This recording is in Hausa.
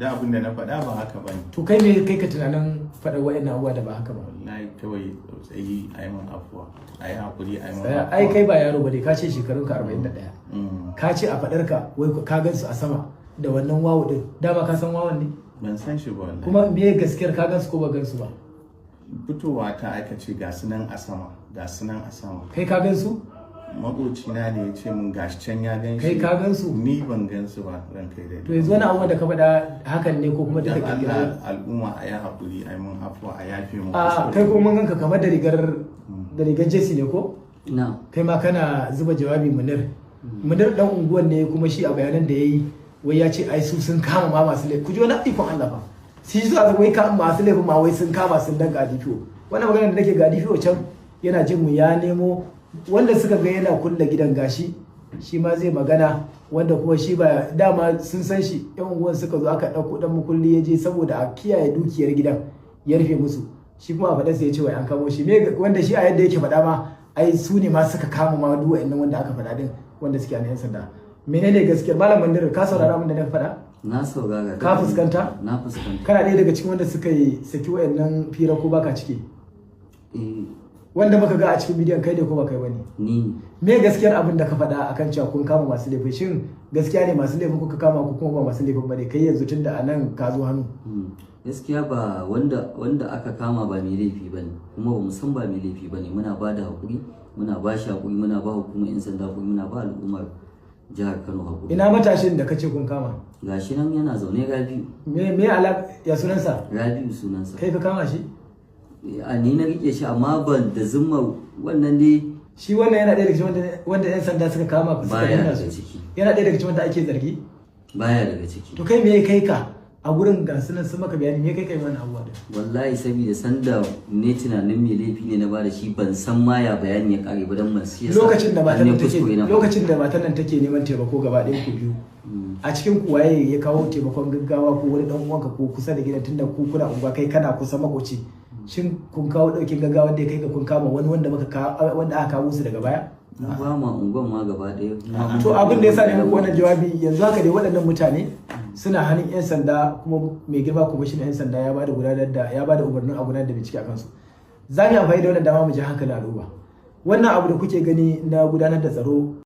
da abin da na faɗa ba haka bane. To kai me kai ka tunanin faɗa wayannan abubuwa da ba haka ba? Wallahi kawai tsayi a yi min afuwa, a yi hakuri a yi min afuwa. Ai kai ba yaro bane, ka ce shekarun ka 41. Ka ce a faɗar ka wai ka gansu a sama da wannan wawu din. Dama ka san wawan ne? Ban san shi ba wallahi. Kuma me gaskiyar ka gansu ko ba gansu ba? Fitowa ta aka ce ga su nan a sama, ga su nan a sama. Kai ka gansu? Makocina ne ya ce mun gashi can ya gan shi. Kai ka gansu? Ni ban gansu ba ran kai dai. To yanzu wani abu da ka faɗa hakan ne ko kuma duka kirkira? Al'umma a yi haƙuri a yi mun afuwa a yafe mu. A kai ko mun ganka kamar da rigar Jesse ne ko? Na. Kai ma kana zuba jawabi Munir. Munir dan unguwan ne kuma shi a bayanan da yayi wai ya ce ai su sun kama ma masu laifi. Ku ji wani ikon Allah fa. Shi zuwa wai ka masu laifin ma wai sun kama sun dan gadifiyo. Wannan magana da nake gadifiyo can yana jin mu ya nemo wanda suka ga yana kulle gidan gashi shi ma zai magana, wanda kuma shi ba dama sun san shi yan unguwan suka zo aka ɗauko dan mukulli ya je saboda a kiyaye dukiyar gidan ya rufe musu, shi kuma a faɗa sai ya ce wai an kamo shi wanda shi a yadda yake faɗa ma ai su ne ma suka kama ma duk wa'annan wanda aka faɗa din wanda suke a yan sanda. Menene gaskiyar malam Mandir, ka saurara abin da na faɗa? Na saurara. Ka fuskanta? Na fuskanta. Kana ɗaya daga cikin wanda suka yi saki wa'annan fira ko baka ciki? Wanda muka ga a cikin bidiyon kai ne ko ba kai bane? Ni. Me gaskiyar abin da ka faɗa akan cewa kun kama masu laifin? Shin gaskiya ne masu laifin kuka kama ko kuma ba masu laifin bane? Kai yanzu tunda a nan ka zo hannu. Gaskiya ba wanda aka kama ba mai laifi bane, kuma ba mu san ba mai laifi bane. Muna ba da hakuri, muna ba shi hakuri, muna ba hukumar yan sanda hakuri, muna ba al'ummar jihar Kano hakuri. Ina matashin da kace kun kama? Gashi nan yana zaune Rabiu. Me ya sunansa? Rabiu sunansa. Kai ka kama shi? A ni na rike shi amma ban da zumma wannan dai. Shi wannan yana ɗaya daga cikin wanda yan sanda suka kama ku suka danna su. Yana ɗaya daga cikin wanda ake zargi? Baya daga ciki. To kai me kai ka a gurin ga sunan sun maka bayani me kai wannan abuwa da? Wallahi saboda sanda ne tunanin me laifi ne na bada shi, ban san ma ya bayani ya kare ba dan ban siya. Lokacin da matan nan take neman taimako gaba ɗayan ku biyu. A cikin ku waye ya kawo taimakon gaggawa ko wani dan uwanka ko kusa da gidan tunda ku kuna unguwa kai kana kusa makoci? Shin kun kawo daukin gaggawa da ya kai ga kun kama wani wanda aka kawo su daga baya? Ba ma unguwan ma gaba ɗaya. To abin da yasa ne muku wannan jawabi yanzu haka dai waɗannan mutane suna hannun yan sanda, kuma mai girma kwamishinan yan sanda ya bada umarnin a gudanar da bincike a kansu. Za mu yi amfani da wannan dama mu ji hankalin al'umma. Wannan abu da kuke gani na gudanar da tsaro